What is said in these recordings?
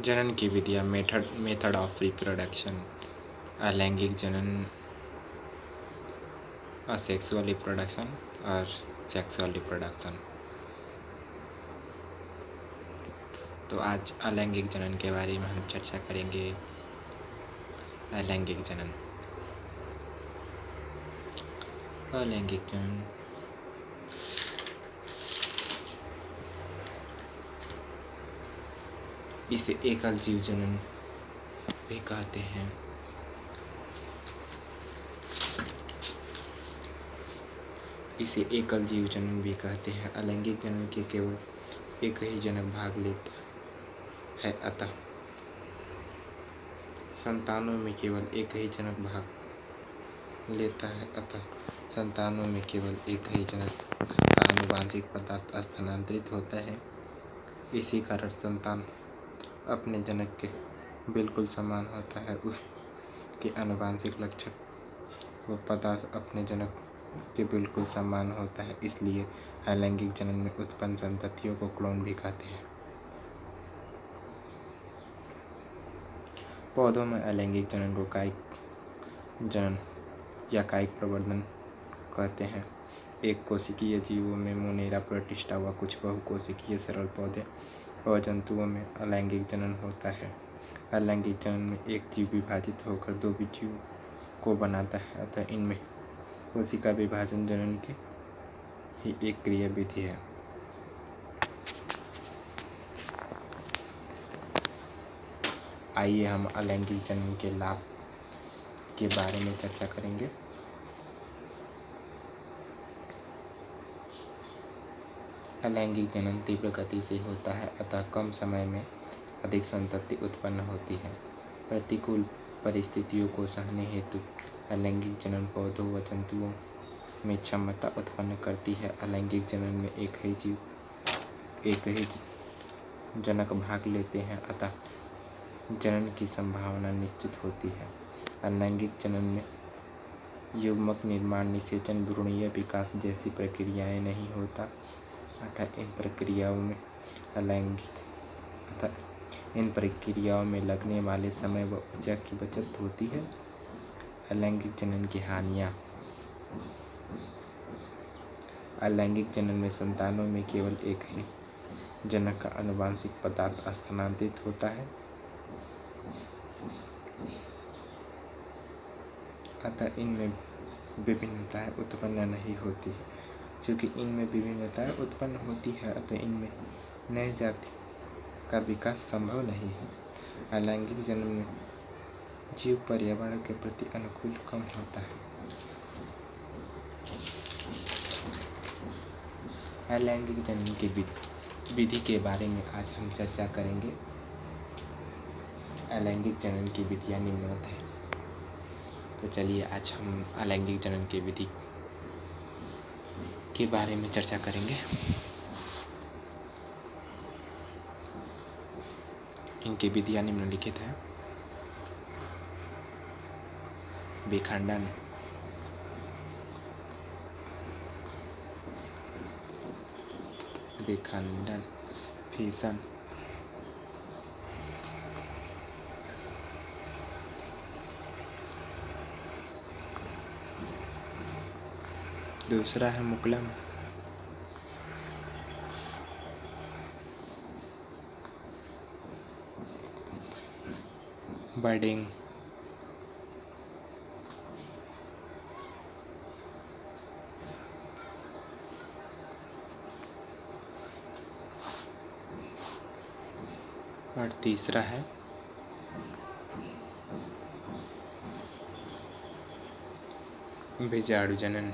जनन की विधियाँ, मेथड ऑफ रिप्रोडक्शन। अलैंगिक जनन, असेक्सुअल रिप्रोडक्शन और सेक्सुअल रिप्रोडक्शन। तो आज अलैंगिक जनन के बारे में हम चर्चा करेंगे। अलैंगिक जनन, अलैंगिक जनन इसे एकल जीव जनन भी कहते हैं। इसे एकल जीव जनन भी कहते हैं। अलैंगिक जनन के केवल एक ही जनक भाग लेता है, अतः संतानों में केवल एक ही जनक भाग लेता है। अतः संतानों में केवल एक ही जनक का आनुवांशिक पदार्थ स्थानांतरित होता है। इसी कारण संतान अपने जनक के बिल्कुल समान होता है। उसके आनुवांशिक लक्षण व पदार्थ अपने जनक के बिल्कुल समान होता है। इसलिए अलैंगिक जनन में उत्पन्न संततियों को क्लोन भी कहते हैं। पौधों में अलैंगिक जनन को कायिक जनन या कायिक प्रवर्धन कहते हैं। एक कोशिकीय जीवों में मोनेरा प्रोटिस्टा व कुछ बहुकोशिकीय सरल पौधे और जंतुओं में अलैंगिक जनन होता है। अलैंगिक जनन में एक जीव विभाजित होकर दो जीवों को बनाता है, अतः इनमें कोशिका विभाजन जनन की ही एक क्रिया विधि है। आइए हम अलैंगिक जनन के लाभ के बारे में चर्चा करेंगे। अलैंगिक जनन तीव्र गति से होता है, अतः कम समय में अधिक संतति उत्पन्न होती है। प्रतिकूल परिस्थितियों को सहने हेतु अलैंगिक जनन पौधों व जंतुओं में क्षमता उत्पन्न करती है। अलैंगिक जनन में एक ही जनक भाग लेते हैं, अतः जनन की संभावना निश्चित होती है। अलैंगिक जनन में युग्मक निर्माण, निषेचन, भ्रूणीय विकास जैसी प्रक्रियाएं नहीं होता, अतः इन प्रक्रियाओं में लगने वाले समय व ऊर्जा की बचत होती है। अलैंगिक जनन की हानियाँ। अलैंगिक जनन में संतानों में केवल एक ही जनक का आनुवांशिक पदार्थ स्थानांतरित होता है, अतः इनमें विभिन्नताएं उत्पन्न नहीं होती। चूँकि इनमें विभिन्नताएं उत्पन्न होती है, अतः इनमें नए जाति का विकास संभव नहीं है। अलैंगिक जनन में जीव पर्यावरण के प्रति अनुकूल कम होता है। अलैंगिक जनन की विधि के बारे में आज हम चर्चा करेंगे। अलैंगिक जनन की विधियाँ निम्नवत हैं। तो चलिए आज हम अलैंगिक जनन की विधि के बारे में चर्चा करेंगे। इनकी विधियाँ निम्नलिखित हैं। विखंडन, फिशन, दूसरा है मुकुलन, बर्डिंग, और तीसरा है बीजाणु जनन।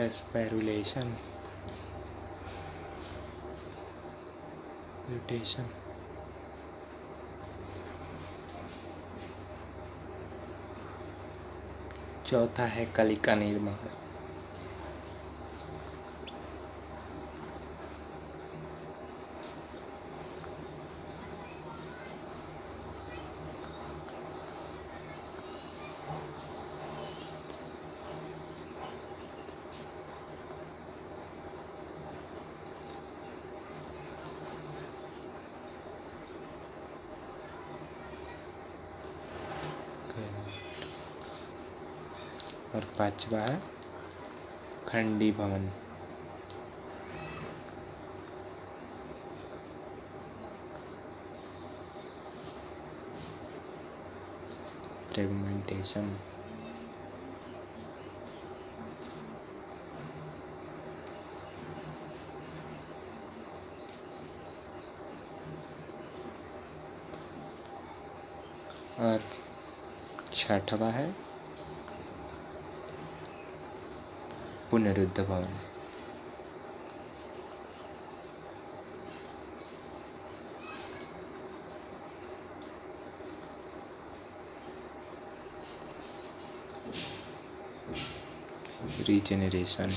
एस्पेरुलेशन, म्यूटेशन, चौथा है कलिका निर्माण। और 5वां है खंडीभवन। फ्रेगमेंटेशन। और 6वां है पुनरुद्भवन। रीजेनरेशन।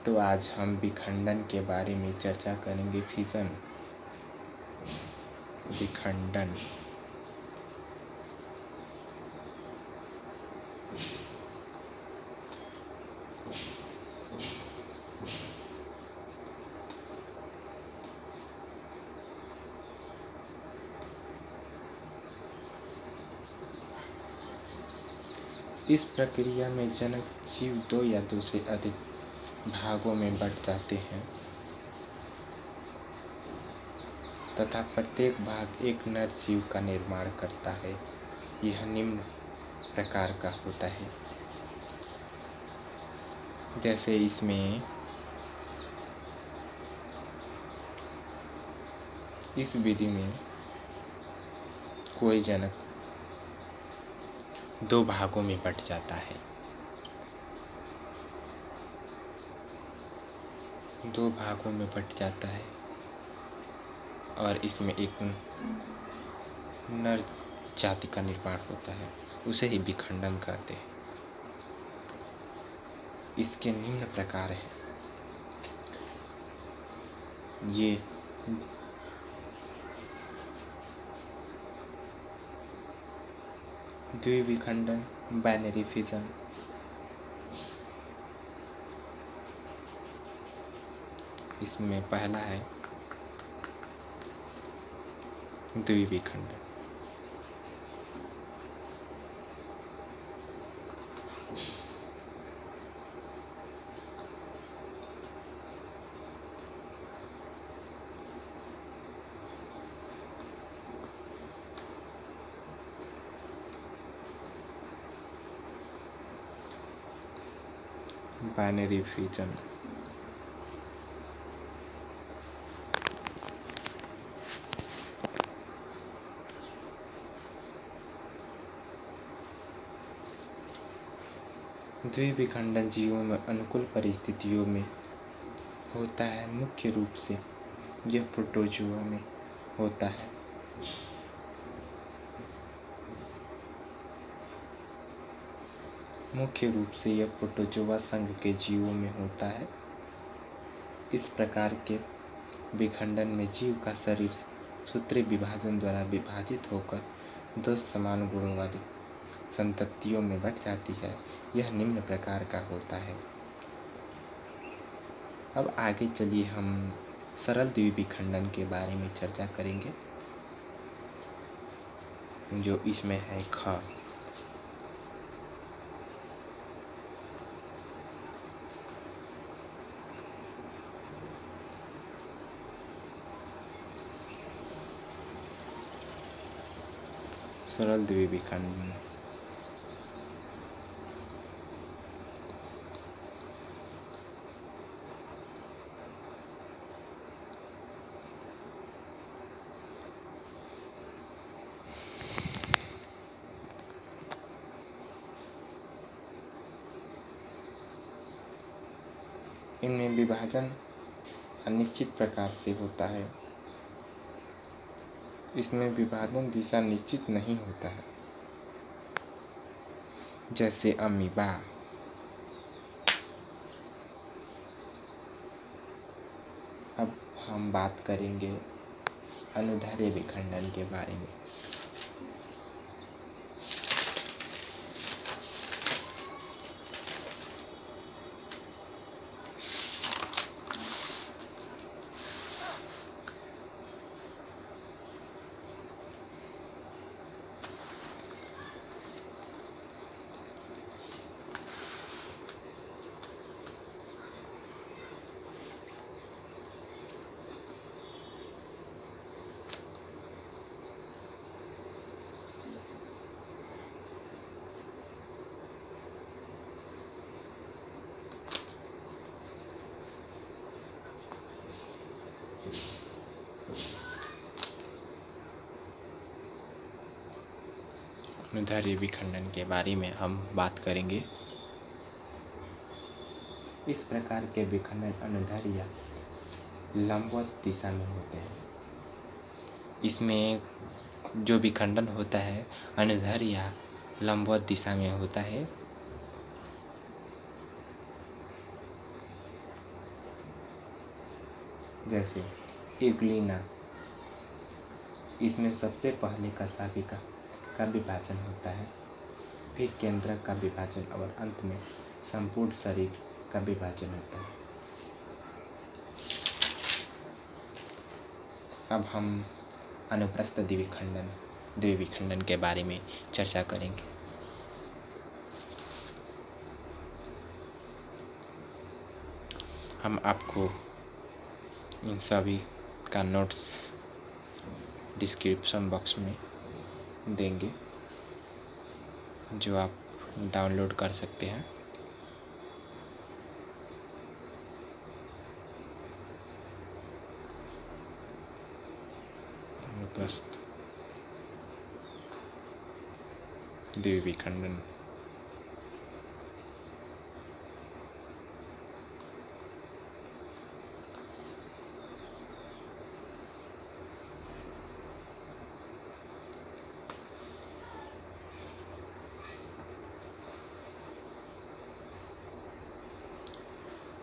तो आज हम विखंडन के बारे में चर्चा करेंगे। फिजन, विखंडन। इस प्रक्रिया में जनक जीव 2 या 2 से अधिक भागों में बंट जाते हैं तथा प्रत्येक भाग एक नर जीव का निर्माण करता है। यह निम्न प्रकार का होता है। जैसे इसमें इस विधि में कोई जनक 2 भागों में बंट जाता है। 2 भागों में बंट जाता है और इसमें एक नर जाति का निर्माण होता है, उसे ही विखंडन कहते हैं। इसके निम्न प्रकार हैं। ये द्विविखंडन, बाइनरी फिजन। इसमें पहला है द्विविखंडन। Binary fission. द्विविखंडन जीवों में अनुकूल परिस्थितियों में होता है। मुख्य रूप से यह प्रोटोजुआ में होता है। मुख्य रूप से यह प्रोटोजुआ संघ के जीवों में होता है। इस प्रकार के विखंडन में जीव का शरीर सूत्रीय विभाजन द्वारा विभाजित होकर 2 समान गुणों वाली संततियों में बंट जाती है। यह निम्न प्रकार का होता है। अब आगे चलिए हम सरल द्विविखंडन के बारे में चर्चा करेंगे, जो इसमें है ख। सरल द्विविखंडन। इनमें विभाजन अनिश्चित प्रकार से होता है। इसमें विभाजन दिशा निश्चित नहीं होता है। जैसे अमीबा। अब हम बात करेंगे अनुदैर्ध्य विखंडन के बारे में। अनुदैर्ध्य विखंडन के बारे में हम बात करेंगे। इस प्रकार के विखंडन अनुदैर्ध्य या लंबवत दिशा में होते हैं। इसमें जो विखंडन होता है अनुदैर्ध्य या लंबवत दिशा में होता है। जैसे यूग्लिना, इसमें सबसे पहले कशाभिका का विभाजन होता है, फिर केंद्रक का विभाजन और अंत में संपूर्ण शरीर का विभाजन होता है। अब हम अनुप्रस्थ द्विविखंडन के बारे में चर्चा करेंगे। हम आपको इन सभी का नोट्स डिस्क्रिप्शन बॉक्स में देंगे, जो आप डाउनलोड कर सकते हैं। अनुप्रस्थ द्विविखंडन।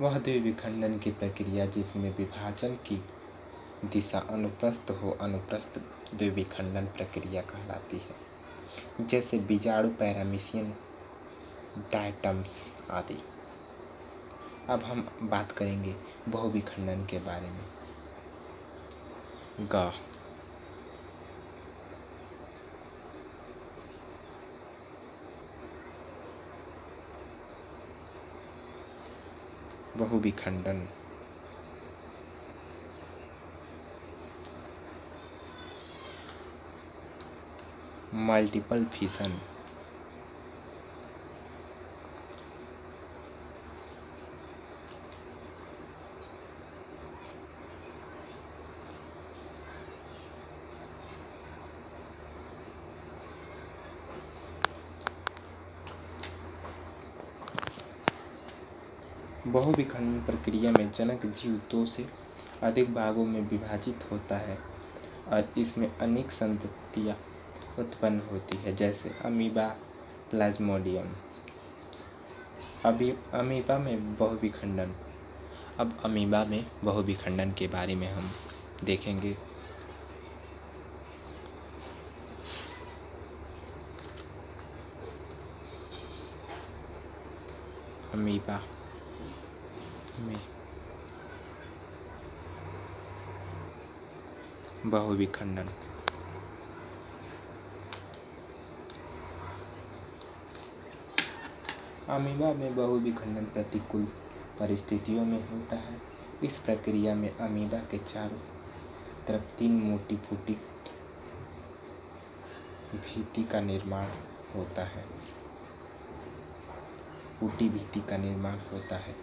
वह द्विविखंडन की प्रक्रिया जिसमें विभाजन की दिशा अनुप्रस्थ हो, अनुप्रस्थ द्विविखंडन प्रक्रिया कहलाती है। जैसे बीजाणु, पैरामीशियन, डायटम्स आदि। अब हम बात करेंगे बहुविखंडन के बारे में। ग बहुविखंडन मल्टीपल फिशन, बहुविखंडन प्रक्रिया में जनक जीव 2 से अधिक भागों में विभाजित होता है और इसमें अनेक संततियां उत्पन्न होती है, जैसे अमीबा, प्लाज्मोडियम। अमीबा में बहुविखंडन। अब अमीबा में बहुविखंडन के बारे में हम देखेंगे। अमीबा में बहुविखंडन। अमीबा में बहुविखंडन प्रतिकूल परिस्थितियों में होता है। इस प्रक्रिया में अमीबा के चारों तरफ 3 मोटी फूटी भित्ति का निर्माण होता है। पुटी भित्ति का निर्माण होता है।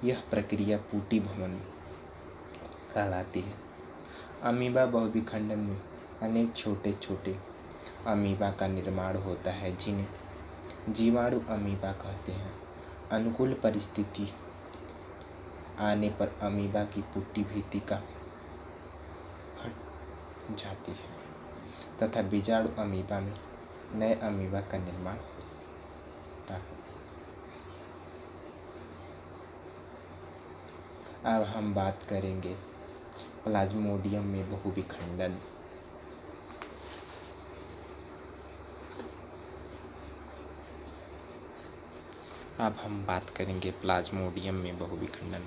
यह प्रक्रिया पुटी भवन कहलाती है। अमीबा बहुविखंडन में अनेक छोटे छोटे अमीबा का निर्माण होता है, जिन्हें जीवाणु अमीबा कहते हैं। अनुकूल परिस्थिति आने पर अमीबा की पुटी भित्ति का फट जाती है तथा बीजाणु अमीबा में नए अमीबा का निर्माण होता है। अब हम बात करेंगे प्लाज्मोडियम में बहुविखंडन। अब हम बात करेंगे प्लाज्मोडियम में बहुविखंडन।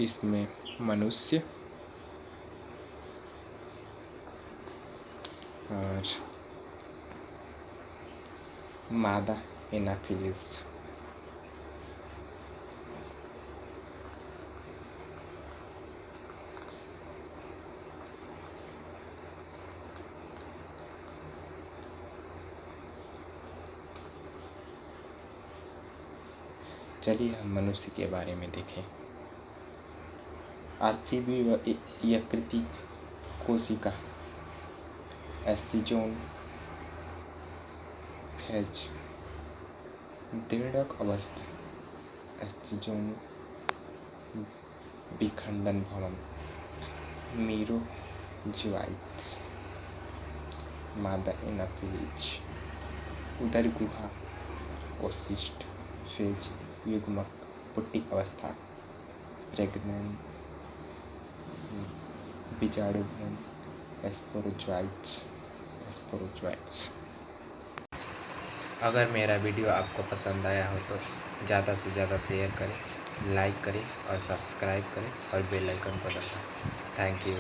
इसमें मनुष्य और मादा एनाफिलिस चलिए हम मनुष्य के बारे में देखें। आरसीबी व यकृति कोशिका एस्सीजोन फेज दृढ़क अवस्था एस्सीजोन विखंडन भवन मीरोजोइट्स मादा एनाफिलीज उदर गुहा ओसिस्ट फेज युग्मक पुट्टी अवस्था प्रेग्नेंट बीजाणु भ्रूण स्पोरोजोइट्स। अगर मेरा वीडियो आपको पसंद आया हो तो ज़्यादा से ज़्यादा शेयर करें, लाइक करें और सब्सक्राइब करें और बेल आइकन को दबाएं। Thank you.